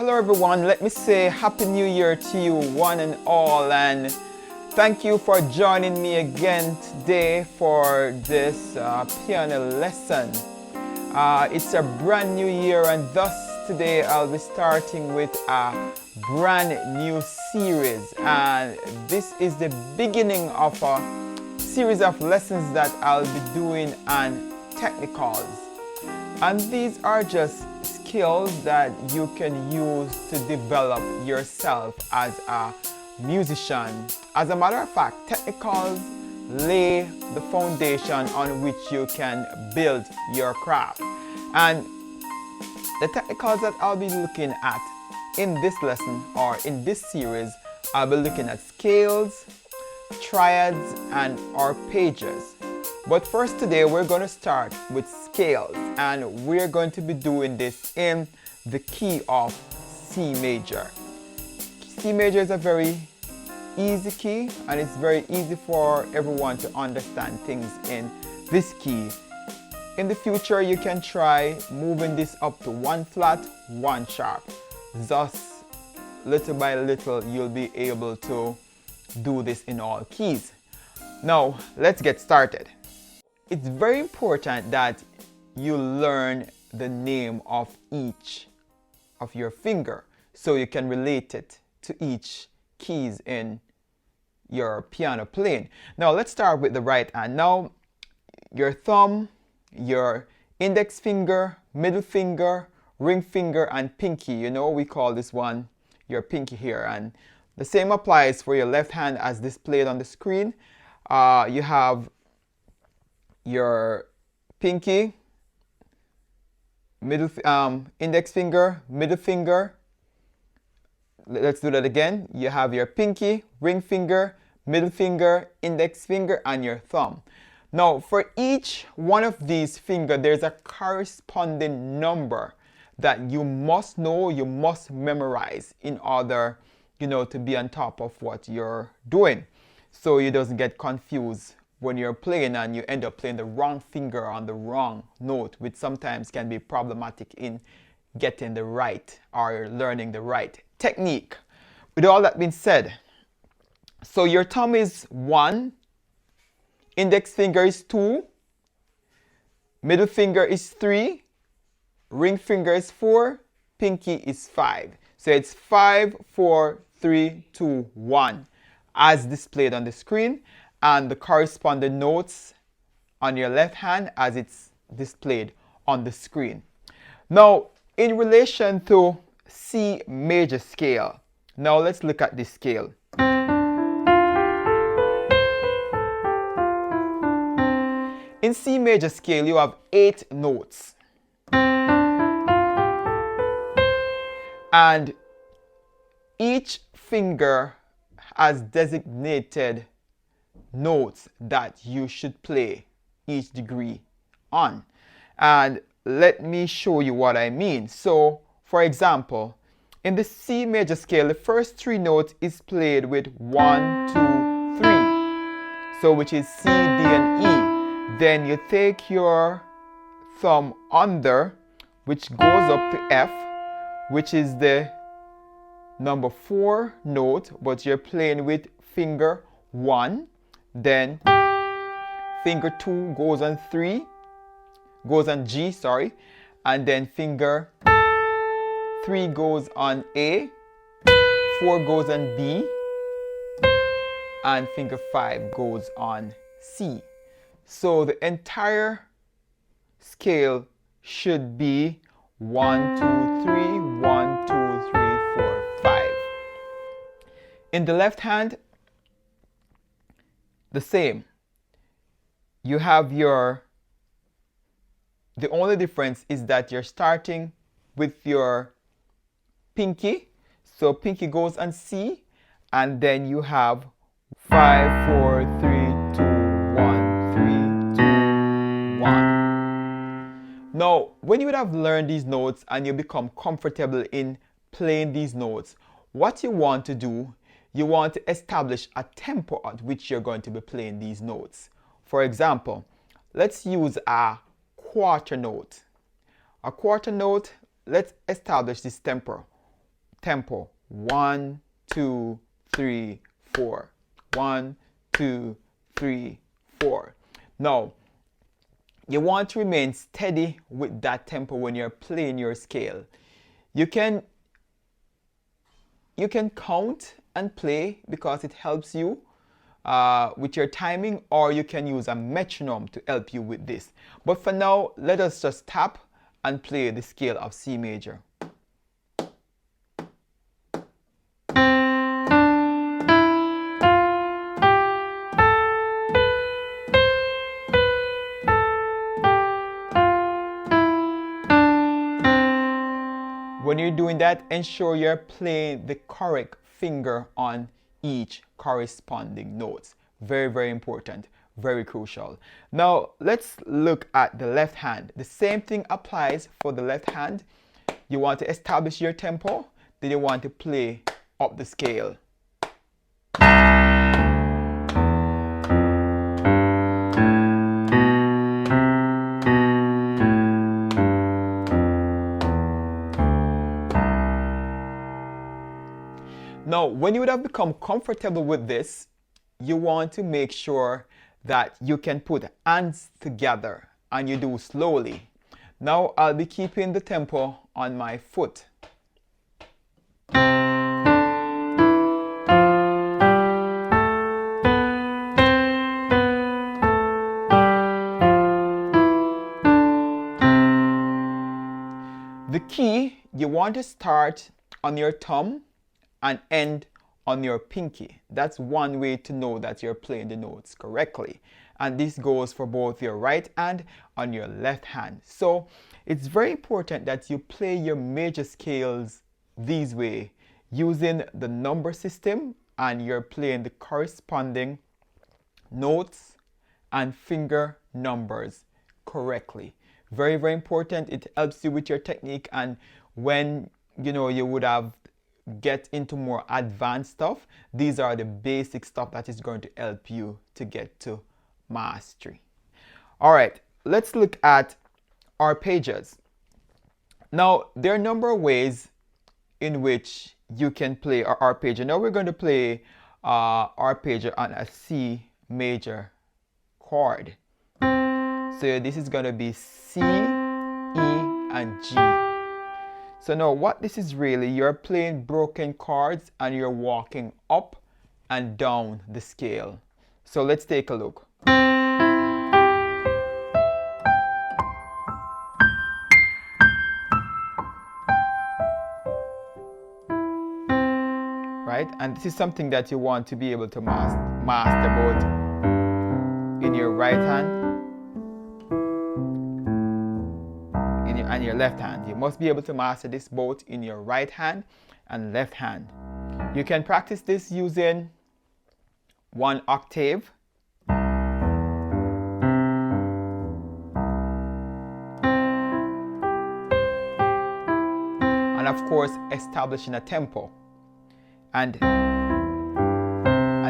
Hello everyone, let me say Happy New Year to you one and all, and thank you for joining me again today for this piano lesson. It's a brand new year, and thus today I'll be starting with a brand new series, and this is the beginning of a series of lessons that I'll be doing on technicals. And these are just skills that you can use to develop yourself as a musician. As a matter of fact, technicals lay the foundation on which you can build your craft. And the technicals that I'll be looking at in this lesson or in this series, I'll be looking at scales, triads, and arpeggios. But first today we're going to start with scales, and we're going to be doing this in the key of C major. C major is a very easy key, and it's very easy for everyone to understand things in this key. In the future you can try moving this up to 1 flat, 1 sharp. Thus, little by little you'll be able to do this in all keys. Now let's get started. It's very important that you learn the name of each of your finger so you can relate it to each keys in your piano playing. Now let's start with the right hand. Now your thumb, your index finger, middle finger, ring finger, and pinky. You know, we call this one your pinky here, and the same applies for your left hand as displayed on the screen. You have your pinky, middle index finger, middle finger. Let's do that again. You have your pinky, ring finger, middle finger, index finger, and your thumb. Now for each one of these fingers, there's a corresponding number that you must know, you must memorize in order, to be on top of what you're doing, so you doesn't get confused when you're playing and you end up playing the wrong finger on the wrong note, which sometimes can be problematic in getting the right or learning the right technique. With all that being said, so your thumb is 1, index finger is 2, middle finger is 3, ring finger is 4, pinky is 5. So it's 5, 4, 3, 2, 1 as displayed on the screen, and the corresponding notes on your left hand as it's displayed on the screen. Now in relation to C major scale, now let's look at this scale. In C major scale you have 8 notes, and each finger has designated notes that you should play each degree on. And let me show you what I mean. So for example, in the C major scale, the first 3 notes is played with 1, 2, 3, so which is C, D, and E. Then you take your thumb under, which goes up to F, which is the number 4 note, but you're playing with finger 1. Then finger 2 goes on G, and then finger 3 goes on A, 4 goes on B, and finger 5 goes on C. So the entire scale should be 1, 2, 3, 1, 2, 3, 4, 5. In the left hand, the same. You have the only difference is that you're starting with your pinky. So pinky goes on C, and then you have 5, 4, 3, 2, 1, 3, 2, 1. Now, when you would have learned these notes and you become comfortable in playing these notes, what you want to do, you want to establish a tempo at which you're going to be playing these notes. For example, let's use a quarter note. A quarter note, let's establish this tempo. tempo. 1, 2, 3, 4. 1, 2, 3, 4. Now, you want to remain steady with that tempo when you're playing your scale. You can count and play because it helps you with your timing, or you can use a metronome to help you with this. But for now, let us just tap and play the scale of C major. When you're doing that, ensure you're playing the correct finger on each corresponding notes. Very, very important, very crucial. Now, let's look at the left hand. The same thing applies for the left hand. You want to establish your tempo, then you want to play up the scale. Now, when you would have become comfortable with this, you want to make sure that you can put hands together and you do slowly. Now, I'll be keeping the tempo on my foot. The key, you want to start on your thumb and end on your pinky. That's one way to know that you're playing the notes correctly. And this goes for both your right hand and your left hand. So it's very important that you play your major scales this way using the number system, and you're playing the corresponding notes and finger numbers correctly. Very, very important. It helps you with your technique, and when you would have get into more advanced stuff, these are the basic stuff that is going to help you to get to mastery. All right, let's look at arpeggios. Now, there are a number of ways in which you can play an arpeggio. Now we're going to play arpeggio on a C major chord. So this is going to be C, E, and G. So now what this is really, you're playing broken chords and you're walking up and down the scale. So let's take a look. Right? And this is something that you want to be able to master both in your right hand and your left hand. You must be able to master this both in your right hand and left hand. You can practice this using 1 octave, and of course establishing a tempo and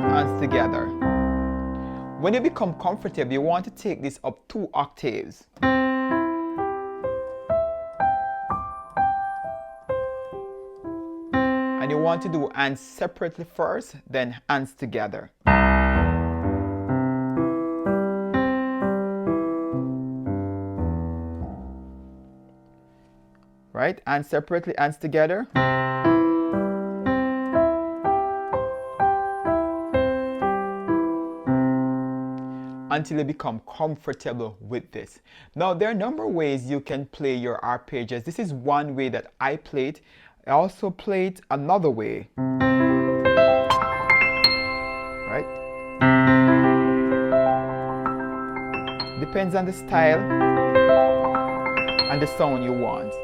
hands together. When you become comfortable, you want to take this up 2 octaves. And you want to do hands separately first, then hands together. Right? Hands separately, hands together. Until you become comfortable with this. Now, there are a number of ways you can play your arpeggios. This is one way that I play it. I also play it another way. Right? Depends on the style and the sound you want.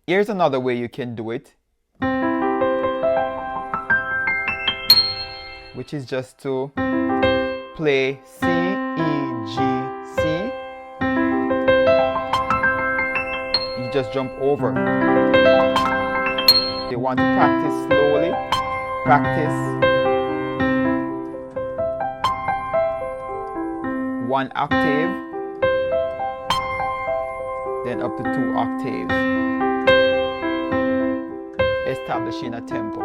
Here's another way you can do it, which is just to play C, E, G, C. You just jump over. You want to practice slowly. Practice 1 octave. then up to 2 octaves, establishing a tempo.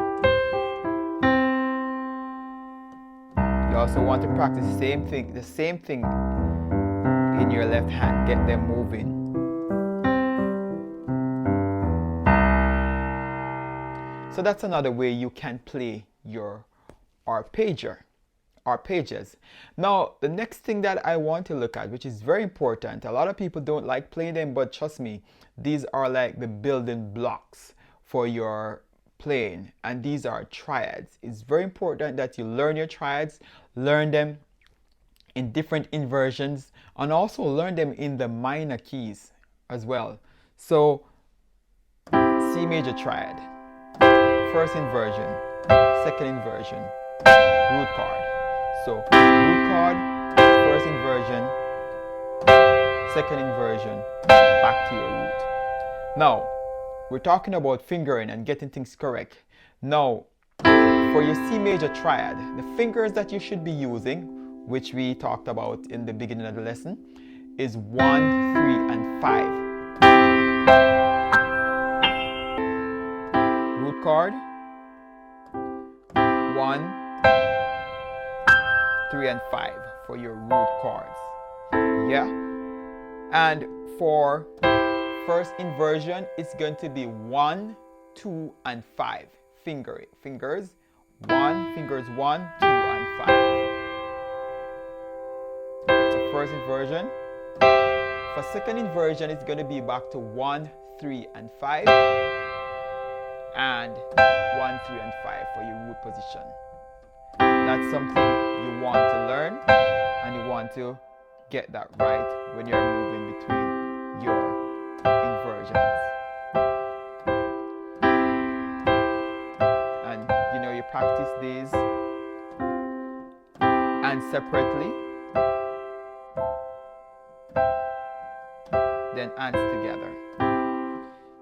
You also want to practice the same thing in your left hand. Get them moving. So that's another way you can play your arpeggios. Now, the next thing that I want to look at, which is very important, a lot of people don't like playing them, but trust me, these are like the building blocks for your playing, and these are triads. It's very important that you learn your triads, learn them in different inversions, and also learn them in the minor keys as well. So, C major triad, first inversion, second inversion, root chord. So root chord, first inversion, second inversion, back to your root. Now, we're talking about fingering and getting things correct. Now, for your C major triad, the fingers that you should be using, which we talked about in the beginning of the lesson, is 1, 3, and 5. Root chord, 1, 3, and 5 for your root chords. Yeah? And for first inversion, it's going to be 1, 2, and 5. Fingers. 1, 2, and 5. So first inversion. For second inversion, it's going to be back to 1, 3, and 5. And 1, 3, and 5 for your root position. That's something you want to learn, and you want to get that right when you're moving between your inversions. And you practice these and separately, then hands together.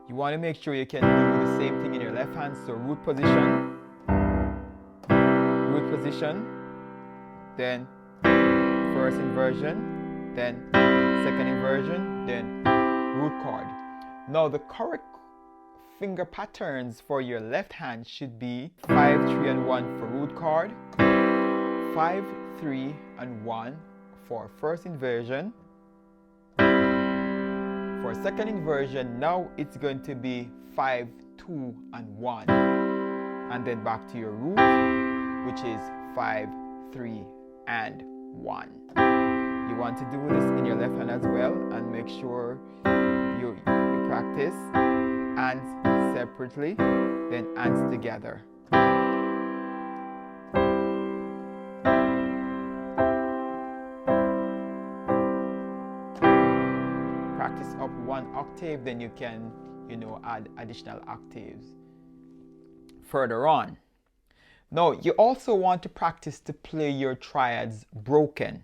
You want to make sure you can do the same thing in your left hand. So root position, then first inversion, then second inversion, then root chord. Now the correct finger patterns for your left hand should be 5, 3, and 1 for root chord, 5, 3, and 1 for first inversion. For second inversion, now it's going to be 5, 2, and 1, and then back to your root, which is 5, 3, and 1. You want to do this in your left hand as well, and make sure you practice hands separately, then hands together. Practice up 1 octave, then you can, add additional octaves further on. Now, you also want to practice to play your triads broken.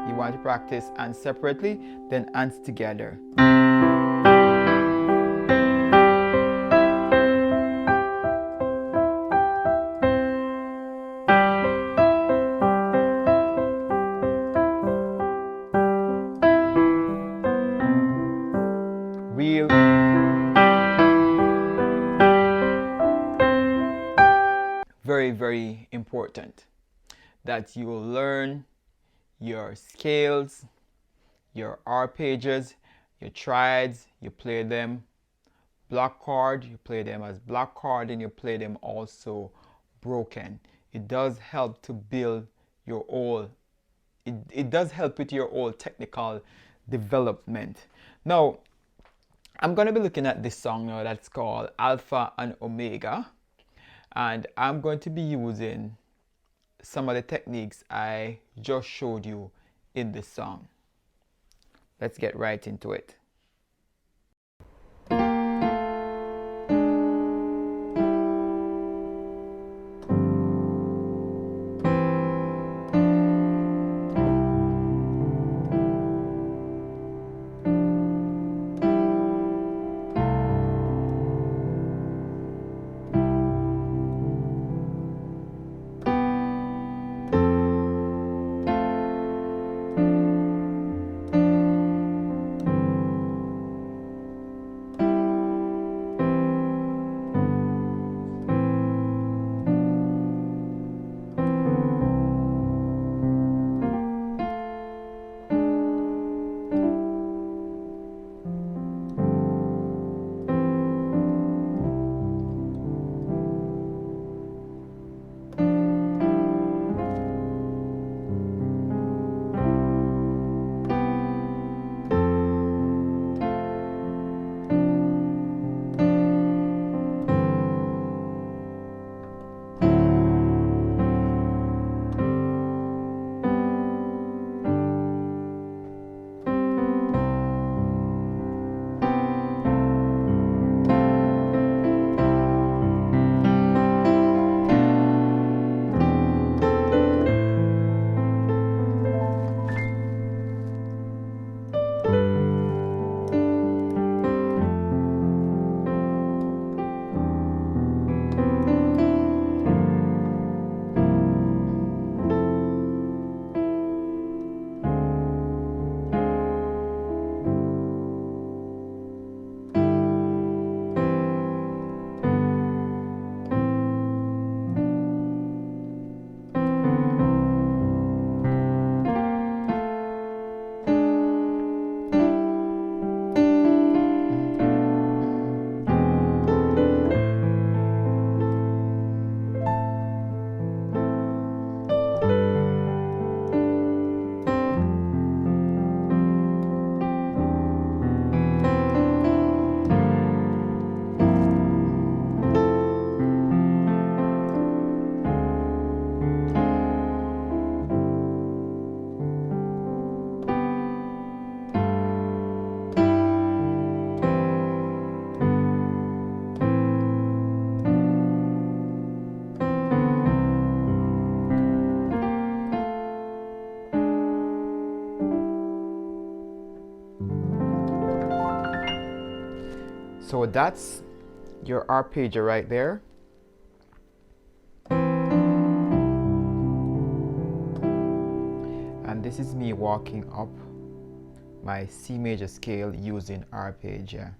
You want to practice hands separately, then hands together. Very, very important that you will learn your scales, your arpeggios, your triads. You play them block chord, you play them as block chord, and you play them also broken. It does help to build your whole, it does help with your whole technical development. Now, I'm going to be looking at this song now that's called Alpha and Omega, and I'm going to be using some of the techniques I just showed you in this song. Let's get right into it. So that's your arpeggio right there. And this is me walking up my C major scale using arpeggio.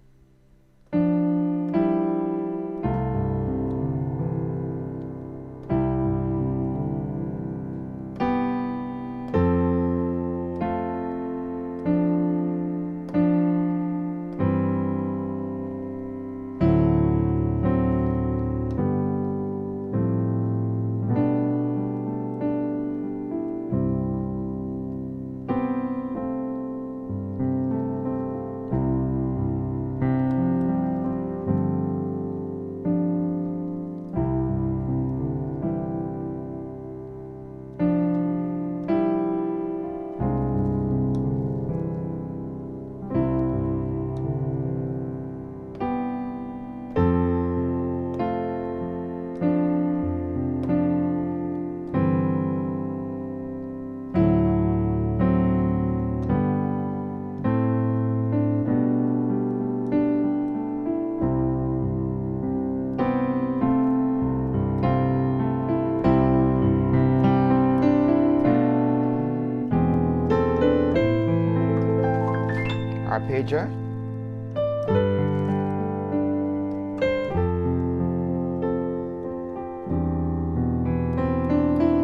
Arpeggio.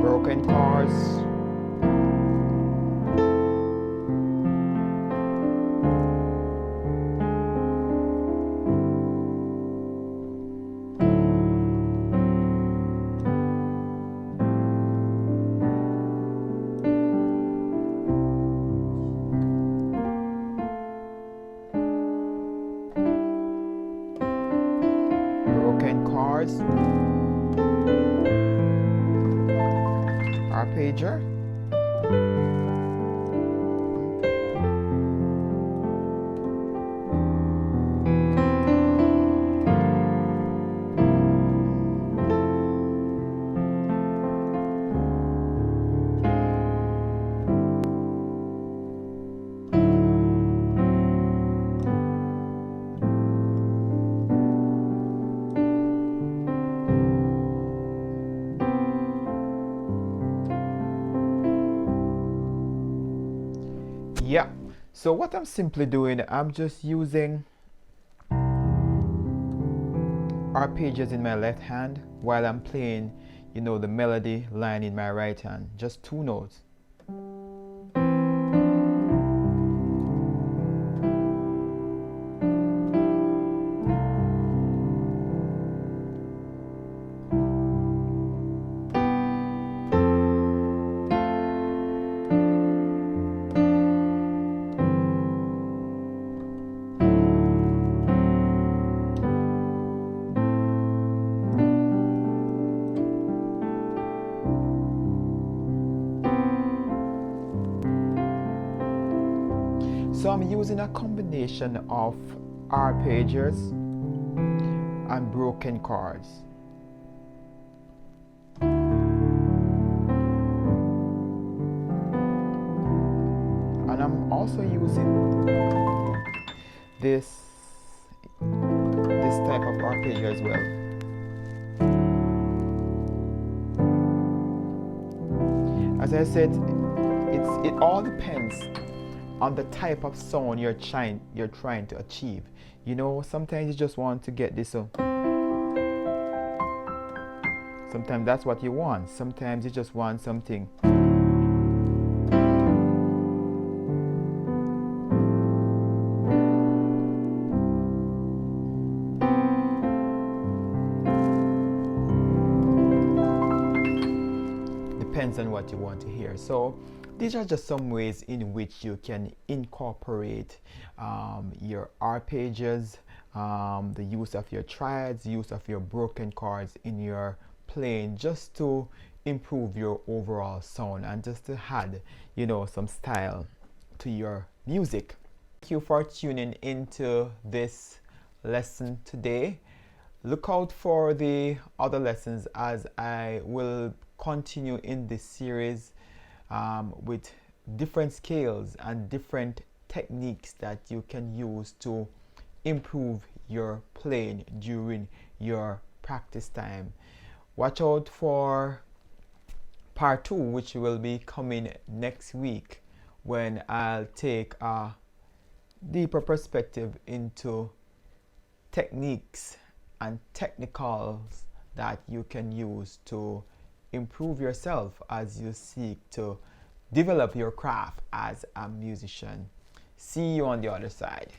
Broken chords. Chords, arpeggio, yeah. So what I'm simply doing, I'm just using arpeggios in my left hand while I'm playing, you know, the melody line in my right hand. Just two notes. So I'm using a combination of arpeggios and broken chords. And I'm also using this type of arpeggio as well. As I said, it all depends on the type of sound you're trying to achieve. You know, sometimes you just want to get this. Sometimes that's what you want. Sometimes you just want something. Depends on what you want to hear. So these are just some ways in which you can incorporate your arpeggios, the use of your triads, use of your broken chords in your playing, just to improve your overall sound and just to add, you know, some style to your music. Thank you for tuning into this lesson today. Look out for the other lessons as I will continue in this series with different scales and different techniques that you can use to improve your playing during your practice time. Watch out for part 2, which will be coming next week, when I'll take a deeper perspective into techniques and technicals that you can use to improve yourself as you seek to develop your craft as a musician. See you on the other side.